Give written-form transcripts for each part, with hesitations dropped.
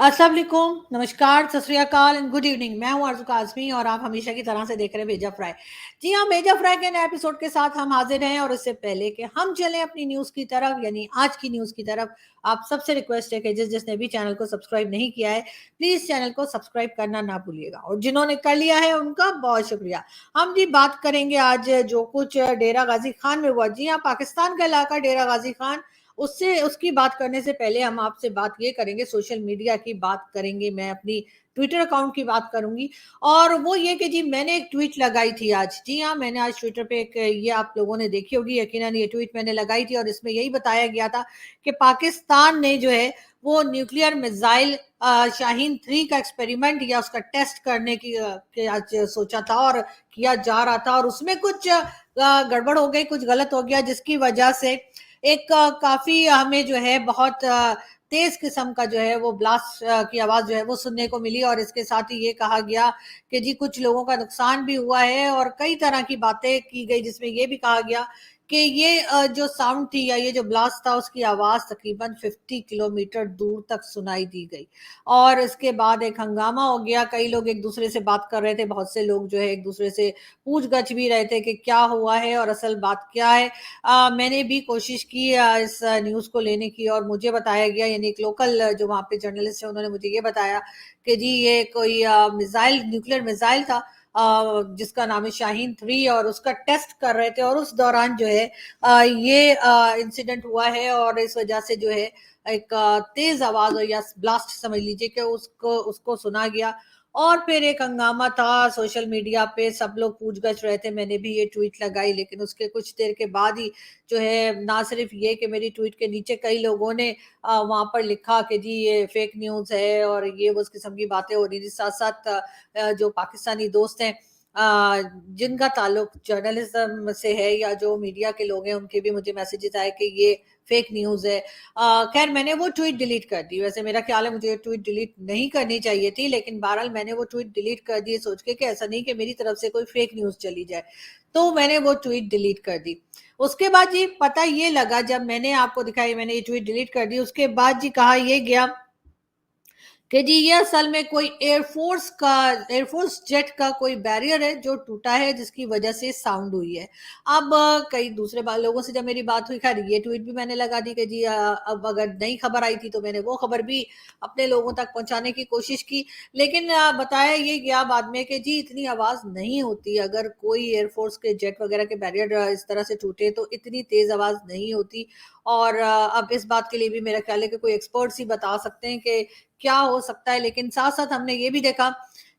अस्सलाम वालेकुम, नमस्कार, सत श्री अकाल एंड गुड इवनिंग। मैं हूं आरज़ू काज़मी और आप हमेशा की तरह से देख रहे हैं भेजा फ्राई। जी हाँ, भेजा फ्राई के नए एपिसोड के साथ हम हाजिर हैं और इससे पहले कि हम चलें अपनी न्यूज़ की तरफ यानी आज की न्यूज़ की तरफ, आप सबसे रिक्वेस्ट है कि जिसने भी चैनल को सब्सक्राइब नहीं किया है, प्लीज़ चैनल को सब्सक्राइब करना ना भूलिएगा और जिन्होंने कर लिया है उनका बहुत शुक्रिया। हम जी बात करेंगे आज जो कुछ डेरा गाज़ी खान में हुआ। जी हाँ, पाकिस्तान का इलाका डेरा गाज़ी खान, उससे उसकी बात करने से पहले हम आपसे बात ये करेंगे, सोशल मीडिया की बात करेंगे। मैं अपनी ट्विटर अकाउंट की बात करूँगी और वो ये कि जी मैंने एक ट्वीट लगाई थी आज। जी हाँ, मैंने आज ट्विटर पे एक ये आप लोगों ने देखी होगी यकीनन, ये ट्वीट मैंने लगाई थी और इसमें यही बताया गया था कि पाकिस्तान ने जो है वो न्यूक्लियर मिसाइल शाहीन 3 का एक्सपेरिमेंट या उसका टेस्ट करने की के आज सोचा था और किया जा रहा था और उसमें कुछ गड़बड़ हो गई, कुछ गलत हो गया जिसकी वजह से एक काफ़ी हमें जो है बहुत तेज़ किस्म का जो है वो ब्लास्ट की आवाज़ जो है वो सुनने को मिली और इसके साथ ही ये कहा गया कि जी कुछ लोगों का नुकसान भी हुआ है और कई तरह की बातें की गई जिसमें ये भी कहा गया कि ये जो साउंड थी या ये जो ब्लास्ट था उसकी आवाज़ तकरीबन 50 किलोमीटर दूर तक सुनाई दी गई और इसके बाद एक हंगामा हो गया। कई लोग एक दूसरे से बात कर रहे थे, बहुत से लोग जो है एक दूसरे से पूछ-गछ भी रहे थे कि क्या हुआ है और असल बात क्या है। मैंने भी कोशिश की इस न्यूज़ को लेने की और मुझे बताया गया यानी एक लोकल जो वहाँ पे जर्नलिस्ट है उन्होंने मुझे ये बताया कि जी ये कोई मिसाइल न्यूक्लियर मिसाइल था जिसका नाम है शाहीन 3 और उसका टेस्ट कर रहे थे और उस दौरान जो है ये इंसिडेंट हुआ है और इस वजह से जो है एक तेज आवाज या ब्लास्ट समझ लीजिए कि उसको उसको सुना गया और फिर एक हंगामा था सोशल मीडिया पे, सब लोग पूछ-गछ रहे थे। मैंने भी ये ट्वीट लगाई लेकिन उसके कुछ देर के बाद ही जो है ना सिर्फ ये कि मेरी ट्वीट के नीचे कई लोगों ने वहाँ पर लिखा कि जी ये फेक न्यूज़ है और ये वो इस किस्म की बातें हो रही थी। साथ-साथ जो पाकिस्तानी दोस्त हैं जिनका ताल्लुक जर्नलिज़्म से है या जो मीडिया के लोग हैं उनके भी मुझे मैसेजेस आए कि ये फेक न्यूज़ है। खैर मैंने वो ट्वीट डिलीट कर दी। वैसे मेरा ख़्याल है मुझे ये ट्वीट डिलीट नहीं करनी चाहिए थी, लेकिन बहरहाल मैंने वो ट्वीट डिलीट कर दी सोच के कि ऐसा नहीं कि मेरी तरफ से कोई फेक न्यूज़ चली जाए। तो मैंने वो ट्वीट डिलीट कर दी। उसके बाद जी पता ये लगा जब मैंने आपको दिखाई मैंने ये ट्वीट डिलीट कर दी, उसके बाद जी कहा ये गया कि जी ये असल में कोई एयरफोर्स जेट का कोई बैरियर है जो टूटा है जिसकी वजह से साउंड हुई है। अब कई दूसरे लोगों से जब मेरी बात हुई, खैर ये ट्वीट भी मैंने लगा दी कि जी अब अगर नई खबर आई थी तो मैंने वो खबर भी अपने लोगों तक पहुंचाने की कोशिश की, लेकिन बताया ये गया बाद में कि जी इतनी आवाज नहीं होती अगर कोई एयरफोर्स के जेट वगैरह के बैरियर इस तरह से टूटे तो इतनी तेज आवाज नहीं होती। और अब इस बात के लिए भी मेरा ख्याल है कि कोई एक्सपर्ट्स ही बता सकते हैं कि क्या हो सकता है, लेकिन साथ-साथ हमने ये भी देखा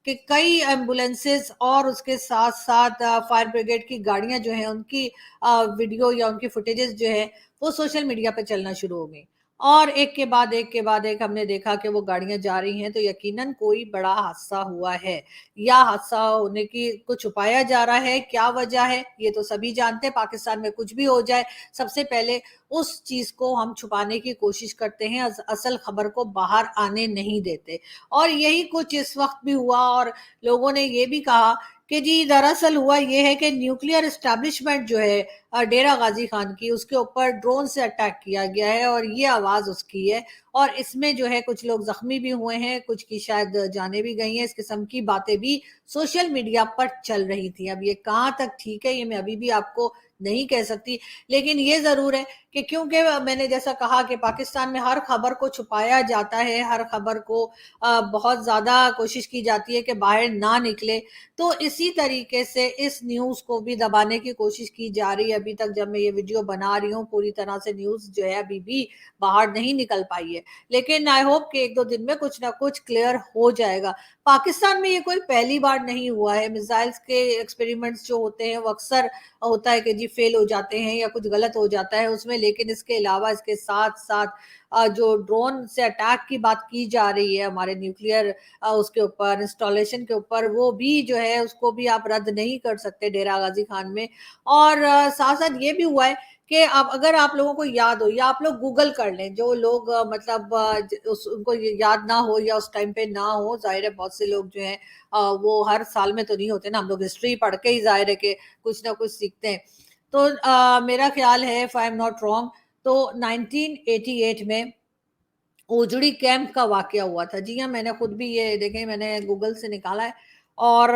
कि कई एम्बुलेंसेस और उसके साथ-साथ फायर ब्रिगेड की गाड़ियाँ जो हैं उनकी वीडियो या उनकी फुटेजेस जो है वो सोशल मीडिया पे चलना शुरू हो गई। और एक के बाद एक के बाद एक हमने देखा कि वो गाड़ियाँ जा रही हैं तो यकीनन कोई बड़ा हादसा हुआ है या हादसा होने की को छुपाया जा रहा है। क्या वजह है ये तो सभी जानते हैं, पाकिस्तान में कुछ भी हो जाए सबसे पहले उस चीज़ को हम छुपाने की कोशिश करते हैं, असल खबर को बाहर आने नहीं देते। और यही कुछ इस वक़्त भी हुआ और लोगों ने ये भी कहा कि जी दरअसल हुआ ये है कि न्यूक्लियर एस्टेब्लिशमेंट जो है डेरा गाज़ी खान की उसके ऊपर ड्रोन से अटैक किया गया है और ये आवाज़ उसकी है और इसमें जो है कुछ लोग ज़ख्मी भी हुए हैं, कुछ की शायद जानें भी गई हैं। इस किस्म की बातें भी सोशल मीडिया पर चल रही थी। अब ये कहाँ तक ठीक है ये मैं अभी भी आपको नहीं कह सकती, लेकिन ये ज़रूर है कि क्योंकि मैंने जैसा कहा कि पाकिस्तान में हर खबर को छुपाया जाता है, हर खबर को बहुत ज़्यादा कोशिश की जाती है कि बाहर ना निकले, तो इसी तरीके से इस न्यूज़ को भी दबाने की कोशिश की जा रही है। अभी तक जब मैं ये वीडियो बना रही हूँ, पूरी तरह से न्यूज़ जो है अभी भी बाहर नहीं निकल पाई है, लेकिन आई होप कि 1-2 दिन में कुछ ना कुछ क्लियर हो जाएगा। पाकिस्तान में ये कोई पहली बार नहीं हुआ है, मिसाइल्स के एक्सपेरिमेंट्स जो होते हैं वो अक्सर होता है कि जी फेल हो जाते हैं या कुछ गलत हो जाता है उसमें, लेकिन इसके अलावा इसके साथ-साथ जो ड्रोन से अटैक की बात की जा रही है हमारे न्यूक्लियर उसके ऊपर इंस्टॉलेशन के ऊपर, वो भी जो है उसको भी आप रद्द नहीं कर सकते डेरा गाज़ी खान में। और साथ-साथ ये भी हुआ है कि अब अगर आप लोगों को याद हो या आप लोग गूगल कर लें, जो लोग मतलब उनको ये याद ना हो या उस टाइम पे ना हो, ज़ाहिर है बहुत से लोग जो हैं वो हर साल में तो नहीं होते ना, हम लोग हिस्ट्री पढ़ के ही ज़ाहिर है कि कुछ ना कुछ सीखते हैं। तो मेरा ख़्याल है if I am not wrong तो 1988 में ओजड़ी कैंप का वाकया हुआ था। जी हाँ, मैंने खुद भी ये देखें, मैंने गूगल से निकाला है और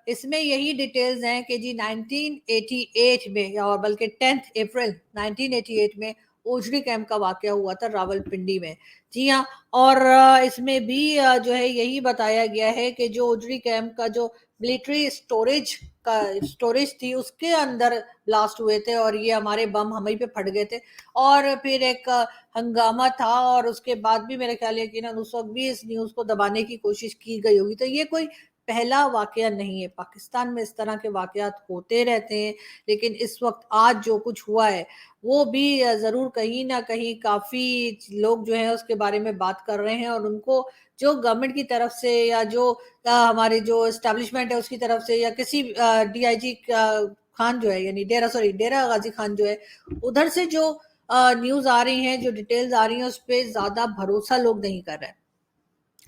इसमें यही डिटेल्स हैं कि जी 1988 में, और बल्कि 10 अप्रैल 1988 में ओजड़ी कैंप का वाकया हुआ था रावलपिंडी में। जी हाँ, और इसमें भी जो है यही बताया गया है कि जो ओजड़ी कैंप का जो मिलिट्री स्टोरेज थी उसके अंदर ब्लास्ट हुए थे और ये हमारे बम हम ही पे फट गए थे। और फिर एक हंगामा था और उसके बाद भी मेरे ख्याल है कि ना उस वक्त भी इस न्यूज को दबाने की कोशिश की गई होगी। तो ये कोई पहला वाकया नहीं है, पाकिस्तान में इस तरह के वाकयात होते रहते हैं, लेकिन इस वक्त आज जो कुछ हुआ है वो भी जरूर कहीं ना कहीं काफी लोग जो है उसके बारे में बात कर रहे हैं और उनको जो गवर्नमेंट की तरफ से या जो हमारे जो एस्टेब्लिशमेंट है उसकी तरफ से या किसी डीआईजी खान जो है, यानी डेरा गाजी खान जो है, उधर से जो न्यूज आ रही हैं, जो डिटेल्स आ रही हैं, उस पे ज्यादा भरोसा लोग नहीं कर रहे हैं।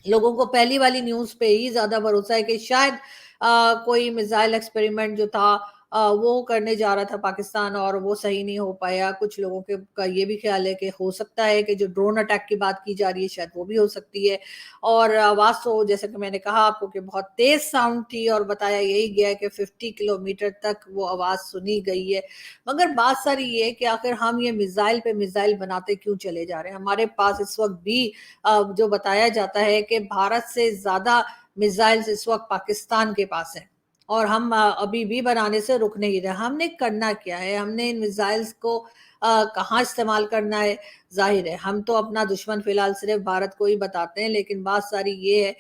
लोगों को पहली वाली न्यूज पे ही ज्यादा भरोसा है कि शायद कोई मिसाइल एक्सपेरिमेंट जो था वो करने जा रहा था पाकिस्तान और वो सही नहीं हो पाया। कुछ लोगों के का ये भी ख्याल है कि हो सकता है कि जो ड्रोन अटैक की बात की जा रही है शायद वो भी हो सकती है। और आवाज तो जैसे कि मैंने कहा आपको कि बहुत तेज साउंड थी और बताया यही गया है कि 50 किलोमीटर तक वो आवाज सुनी गई है। मगर बात सारी ये है कि आखिर हम ये मिसाइल पे मिसाइल बनाते क्यों चले जा रहे हैं। हमारे पास इस वक्त भी जो बताया जाता है कि भारत से ज्यादा मिसाइल्स इस वक्त पाकिस्तान के पास है और हम अभी भी बनाने से रुक नहीं रहे। हमने करना क्या है, हमने इन मिसाइल्स को कहाँ इस्तेमाल करना है। जाहिर है हम तो अपना दुश्मन फिलहाल सिर्फ भारत को ही बताते हैं, लेकिन बात सारी ये है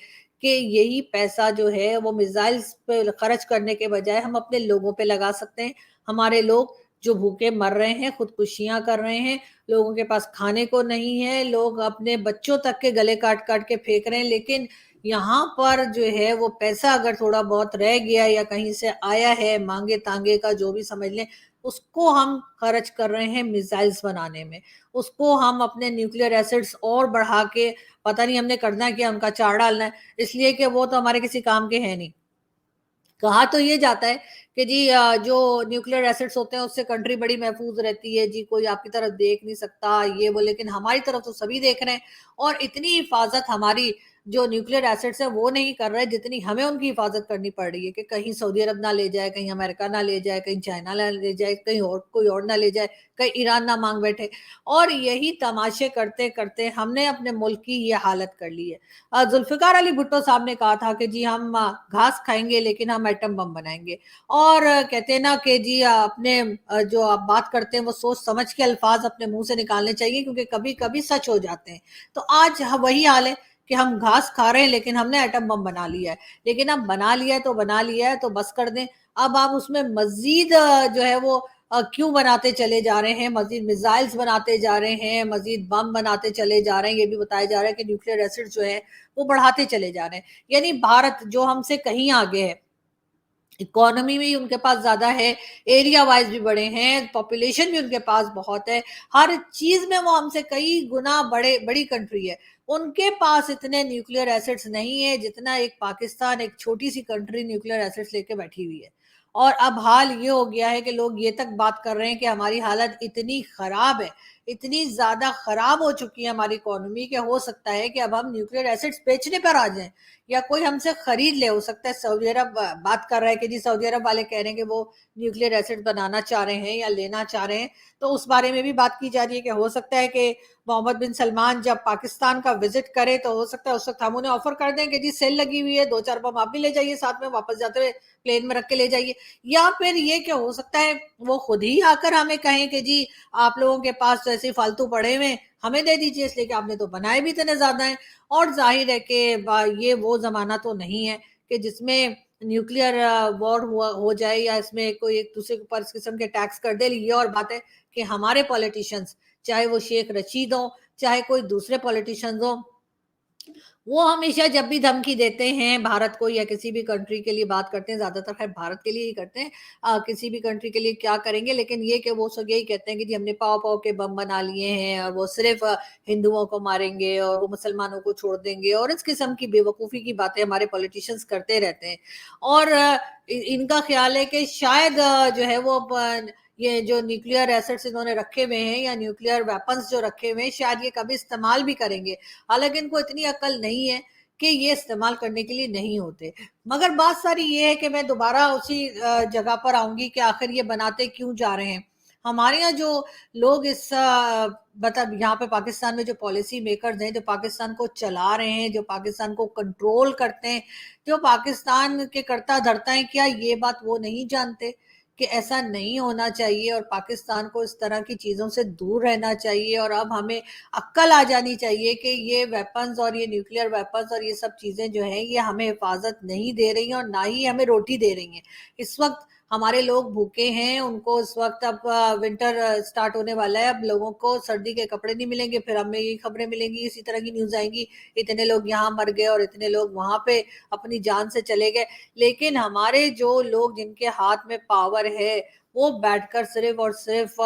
कि यही पैसा जो है वो मिसाइल्स पे खर्च करने के बजाय हम अपने लोगों पे लगा सकते हैं। हमारे लोग जो भूखे मर रहे हैं, खुदकुशियां कर रहे हैं, लोगों के पास खाने को नहीं है, लोग अपने बच्चों तक के गले काट काट के फेंक रहे हैं, लेकिन यहाँ पर जो है वो पैसा अगर थोड़ा बहुत रह गया या कहीं से आया है मांगे तांगे का जो भी समझ लें, उसको हम खर्च कर रहे हैं मिसाइल्स बनाने में। उसको हम अपने न्यूक्लियर एसिड्स और बढ़ा के पता नहीं हमने करना है क्या, उनका चार डालना है, इसलिए कि वो तो हमारे किसी काम के हैं नहीं। कहा तो ये जाता है कि जी जो न्यूक्लियर एसिड्स होते हैं उससे कंट्री बड़ी महफूज रहती है जी, कोई आपकी तरफ देख नहीं सकता ये वो, लेकिन हमारी तरफ तो सभी देख रहे हैं और इतनी हिफाजत हमारी जो न्यूक्लियर एसिड्स है वो नहीं कर रहे जितनी हमें उनकी हिफाजत करनी पड़ रही है कि कहीं सऊदी अरब ना ले जाए, कहीं अमेरिका ना ले जाए, कहीं चाइना ना ले जाए, कहीं और कोई और ना ले जाए, कहीं ईरान ना मांग बैठे। और यही तमाशे करते करते हमने अपने मुल्क की ये हालत कर ली है। जुल्फिकार अली भुट्टो साहब ने कहा था कि जी हम घास खाएंगे लेकिन हम एटम बम बनाएंगे। और कहते हैं ना कि जी अपने जो आप बात करते हैं वो सोच समझ के अल्फाज अपने मुंह से निकालने चाहिए, क्योंकि कभी कभी सच हो जाते हैं। तो आज वही हाल है कि हम घास खा रहे हैं लेकिन हमने एटम बम बना लिया है। लेकिन अब बना लिया है तो बना लिया है तो बस कर दें। अब आप उसमें मजीद जो है वो क्यों बनाते चले जा रहे हैं, मजीद मिसाइल्स बनाते जा रहे हैं, मजीद बम बनाते चले जा रहे हैं। ये भी बताया जा रहा है कि न्यूक्लियर एसिड जो है वो बढ़ाते चले जा रहे हैं। यानी भारत जो हमसे कहीं आगे है, इकोनॉमी में ही उनके पास ज्यादा है, एरिया वाइज भी बड़े हैं, पॉपुलेशन भी उनके पास बहुत है, हर चीज में वो हमसे कई गुना बड़ी कंट्री है। उनके पास इतने न्यूक्लियर एसिड्स नहीं है जितना एक पाकिस्तान, एक छोटी सी कंट्री न्यूक्लियर एसिड्स लेके बैठी हुई है। और अब हाल ये हो गया है कि लोग ये तक बात कर रहे हैं कि हमारी हालत इतनी खराब है, इतनी ज्यादा खराब हो चुकी है हमारी इकोनॉमी कि हो सकता है कि अब हम न्यूक्लियर एसिड्स बेचने पर आ जाएं या कोई हमसे खरीद ले। हो सकता है सऊदी अरब बात कर रहा है कि जी सऊदी अरब वाले कह रहे हैं कि वो न्यूक्लियर एसिड बनाना चाह रहे हैं या लेना चाह रहे हैं। तो उस बारे में भी बात की जा रही है कि हो सकता है कि मोहम्मद बिन सलमान जब पाकिस्तान का विजिट करे तो हो सकता है उस वक्त हम उन्हें ऑफर कर दें कि जी सेल लगी हुई है, 2-4 बम आप भी ले जाइए, साथ में वापस जाते हुए प्लेन में रख के ले जाइए। या फिर ये क्या हो सकता है वो खुद ही आकर हमें कहें कि जी आप लोगों के पास तो ऐसे फालतू पड़े हुए, हमें दे दीजिए, इसलिए कि आपने तो बनाए भी इतने ज्यादा हैं। और जाहिर है कि ये वो जमाना तो नहीं है कि जिसमें न्यूक्लियर वॉर हुआ हो जाए या इसमें कोई एक दूसरे के ऊपर इस किस्म के टैक्स कर दे। ये और बात है कि हमारे पॉलिटिशियंस, चाहे वो शेख रशीद हो, चाहे कोई दूसरे पॉलिटिशियंस हो, वो हमेशा जब भी धमकी देते हैं भारत को या किसी भी कंट्री के लिए बात करते हैं, ज्यादातर खैर भारत के लिए ही करते हैं, किसी भी कंट्री के लिए क्या करेंगे, लेकिन ये कि वो सब यही कहते हैं कि जी हमने पाव पाव के बम बना लिए हैं और वो सिर्फ हिंदुओं को मारेंगे और वो मुसलमानों को छोड़ देंगे, और इस किस्म की बेवकूफ़ी की बातें हमारे पॉलिटिशियंस करते रहते हैं। और इनका ख्याल है कि शायद जो है वो ये जो न्यूक्लियर एसेट्स इन्होंने रखे हुए हैं या न्यूक्लियर वेपन्स जो रखे हुए हैं, शायद ये कभी इस्तेमाल भी करेंगे, हालांकि इनको इतनी अक्ल नहीं है कि ये इस्तेमाल करने के लिए नहीं होते। मगर बात सारी ये है कि मैं दोबारा उसी जगह पर आऊंगी कि आखिर ये बनाते क्यों जा रहे हैं। हमारे यहाँ जो लोग इस मतलब यहाँ पे पाकिस्तान में जो पॉलिसी मेकर्स हैं, जो पाकिस्तान को चला रहे हैं, जो पाकिस्तान को कंट्रोल करते हैं, जो पाकिस्तान के करता धरता है, क्या ये बात वो नहीं जानते कि ऐसा नहीं होना चाहिए और पाकिस्तान को इस तरह की चीजों से दूर रहना चाहिए। और अब हमें अक्ल आ जानी चाहिए कि ये वेपन्स और ये न्यूक्लियर वेपन्स और ये सब चीजें जो हैं ये हमें हिफाजत नहीं दे रही हैं और ना ही हमें रोटी दे रही हैं। इस वक्त हमारे लोग भूखे हैं, उनको इस वक्त अब विंटर स्टार्ट होने वाला है, अब लोगों को सर्दी के कपड़े नहीं मिलेंगे, फिर हमें ये खबरें मिलेंगी, इसी तरह की न्यूज आएंगी, इतने लोग यहाँ मर गए और इतने लोग वहां पे अपनी जान से चले गए। लेकिन हमारे जो लोग जिनके हाथ में पावर है वो बैठकर सिर्फ और सिर्फ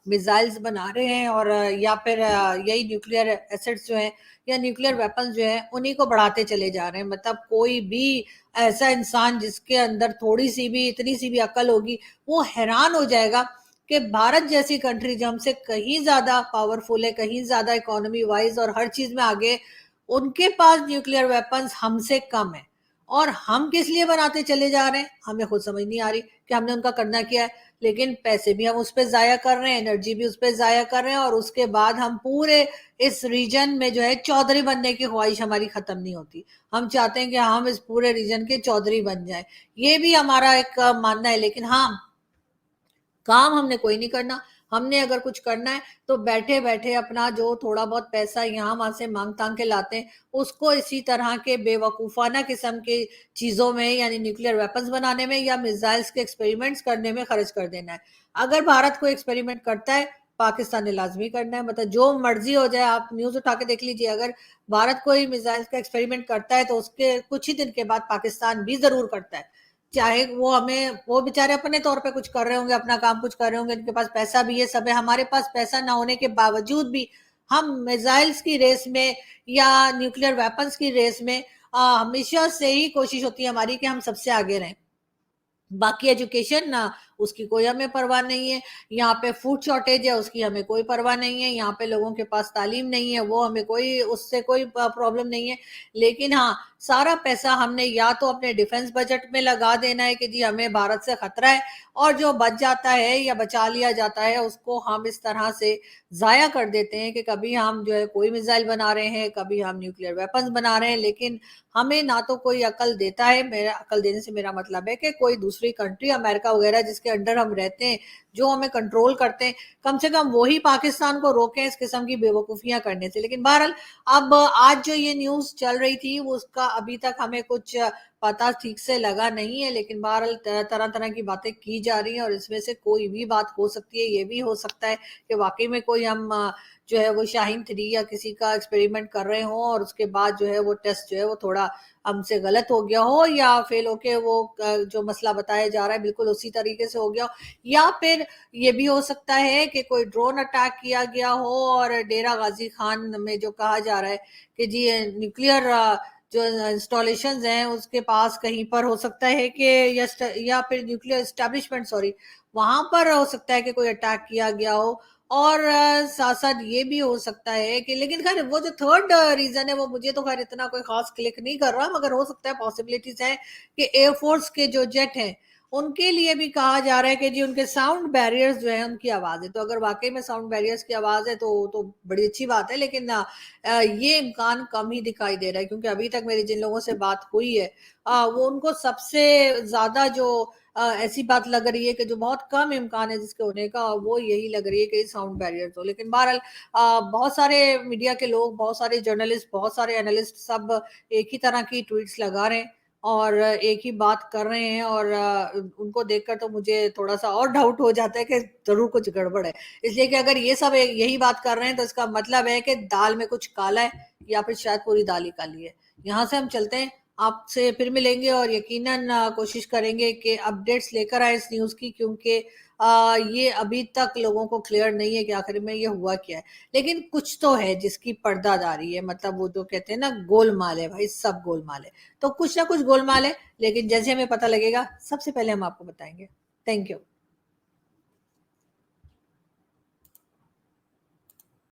मिसाइल्स बना रहे हैं और या फिर यही न्यूक्लियर एसेट्स जो हैं या न्यूक्लियर वेपन्स जो हैं उन्हीं को बढ़ाते चले जा रहे हैं। मतलब कोई भी ऐसा इंसान जिसके अंदर थोड़ी सी भी इतनी सी भी अकल होगी वो हैरान हो जाएगा कि भारत जैसी कंट्री जो हमसे कहीं ज्यादा पावरफुल है, कहीं ज्यादा इकोनॉमी वाइज और हर चीज में आगे, उनके पास न्यूक्लियर वेपन्स हमसे कम है। और हम किस लिए बनाते चले जा रहे हैं हमें खुद समझ नहीं आ रही कि हमने उनका करना क्या है। लेकिन पैसे भी हम उस पर जाया कर रहे हैं, एनर्जी भी उस पर जाया कर रहे हैं और उसके बाद हम पूरे इस रीजन में जो है चौधरी बनने की ख्वाहिश हमारी खत्म नहीं होती। हम चाहते हैं कि हम इस पूरे रीजन के चौधरी बन जाए, ये भी हमारा एक मानना है। लेकिन हाँ, काम हमने कोई नहीं करना। हमने अगर कुछ करना है तो बैठे बैठे अपना जो थोड़ा बहुत पैसा यहाँ वहां से मांग तांग के लाते हैं उसको इसी तरह के बेवकूफाना किस्म के चीजों में यानी न्यूक्लियर वेपन्स बनाने में या मिसाइल्स के एक्सपेरिमेंट्स करने में खर्च कर देना है। अगर भारत कोई एक्सपेरिमेंट करता है, पाकिस्तान ने लाजमी करना है। मतलब जो मर्जी हो जाए, आप न्यूज उठा के देख लीजिए, अगर भारत कोई मिसाइल्स का एक्सपेरिमेंट करता है तो उसके कुछ ही दिन के बाद पाकिस्तान भी जरूर करता है। चाहे वो हमें, वो बेचारे अपने तौर पे कुछ कर रहे होंगे, अपना काम कुछ कर रहे होंगे, इनके पास पैसा भी है, सब है। हमारे पास पैसा ना होने के बावजूद भी हम मिसाइल्स की रेस में या न्यूक्लियर वेपन्स की रेस में हमेशा से ही कोशिश होती है हमारी कि हम सबसे आगे रहें। बाकी एजुकेशन ना, उसकी कोई हमें परवाह नहीं है। यहाँ पे फूड शॉर्टेज है, उसकी हमें कोई परवाह नहीं है। यहाँ पे लोगों के पास तालीम नहीं है, वो हमें कोई उससे कोई प्रॉब्लम नहीं है। लेकिन हाँ, सारा पैसा हमने या तो अपने डिफेंस बजट में लगा देना है कि जी हमें भारत से खतरा है, और जो बच जाता है या बचा लिया जाता है उसको हम इस तरह से जाया कर देते हैं कि कभी हम जो है कोई मिसाइल बना रहे हैं, कभी हम न्यूक्लियर वेपन्स बना रहे हैं। लेकिन हमें ना तो कोई अकल देता है, मेरा अकल देने से मेरा मतलब है कि कोई दूसरी कंट्री अमेरिका वगैरह जिसके अंडर हम रहते हैं, जो हमें कंट्रोल करते हैं, कम से कम वही पाकिस्तान को रोकें इस किस्म की बेवकूफियां करने से। लेकिन बहरहाल, अब आज जो ये न्यूज चल रही थी वो उसका अभी तक हमें कुछ पता ठीक से लगा नहीं है। लेकिन बहरहाल तरह तरह की बातें की जा रही हैं और इसमें से कोई भी बात हो सकती है। ये भी हो सकता है कि वाकई में कोई हम जो है वो शाहीन 3 या किसी का एक्सपेरिमेंट कर रहे हो और उसके बाद जो है वो टेस्ट जो है वो थोड़ा हमसे गलत हो गया हो, या फेल होके वो जो मसला बताया जा रहा है बिल्कुल उसी तरीके से हो गया हो। या फिर ये भी हो सकता है कि कोई ड्रोन अटैक किया गया हो और डेरा गाजी खान में जो कहा जा रहा है कि जी न्यूक्लियर जो इंस्टॉलेशंस हैं उसके पास कहीं पर हो सकता है कि या फिर न्यूक्लियर एस्टेब्लिशमेंट, सॉरी, वहां पर हो सकता है कि कोई अटैक किया गया हो। और साथ साथ ये भी हो सकता है कि, लेकिन खैर वो जो थर्ड रीजन है वो मुझे तो खैर इतना कोई खास क्लिक नहीं कर रहा, मगर हो सकता है, पॉसिबिलिटीज है कि एयरफोर्स के जो जेट हैं उनके लिए भी कहा जा रहा है कि जी उनके साउंड बैरियर्स जो है उनकी आवाज है। तो अगर वाकई में साउंड बैरियर्स की आवाज है तो बड़ी अच्छी बात है। लेकिन ये इम्कान कम ही दिखाई दे रहा है, क्योंकि अभी तक मेरी जिन लोगों से बात हुई है वो उनको सबसे ज्यादा जो ऐसी बात लग रही है कि जो बहुत कम इम्कान है जिसके होने का, वो यही लग रही है कि साउंड बैरियर हो। लेकिन बहरहाल बहुत सारे मीडिया के लोग, बहुत सारे जर्नलिस्ट, बहुत सारे एनालिस्ट सब एक ही तरह की ट्वीट्स लगा रहे हैं और एक ही बात कर रहे हैं। और उनको देखकर तो मुझे थोड़ा सा और डाउट हो जाता है कि जरूर कुछ गड़बड़ है। इसलिए कि अगर ये सब यही बात कर रहे हैं तो इसका मतलब है कि दाल में कुछ काला है, या फिर शायद पूरी दाल ही काली है। यहाँ से हम चलते हैं, आपसे फिर मिलेंगे और यकीनन कोशिश करेंगे कि अपडेट्स लेकर आए इस न्यूज की, क्योंकि ये अभी तक लोगों को क्लियर नहीं है कि आखिर में ये हुआ क्या है। लेकिन कुछ तो है जिसकी पर्दादारी है, मतलब वो जो कहते हैं ना गोलमाल है भाई, सब गोलमाल है। तो कुछ ना कुछ गोलमाल है, लेकिन जैसे हमें पता लगेगा सबसे पहले हम आपको बताएंगे। Thank you.